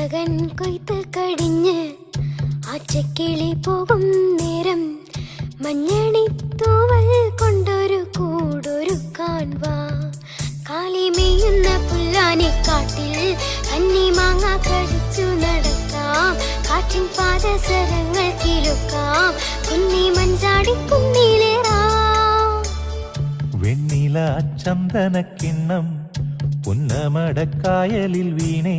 വിളകൻ കൊയ്ത്ത് കഴിഞ്ഞ് ആച്ചക്കിളി പോകും നേരം മഞ്ഞണി തൂവൽ കൊണ്ടൊരു കൂടൊരുക്കാൻ വാ. കാലിമേയുന്ന പുല്ലാനിക്കാട്ടിൽ കന്നിമാങ്ങ കടിച്ചു നടക്കാം. കാറ്റിൻ പാദസരങ്ങൾ കിലുക്കാം. കുന്നി മഞ്ചാടി കുന്നിലേറാം. വെണ്ണില ചന്ദനക്കിണ്ണം പുന്നമടക്കായലിൽ വീണേ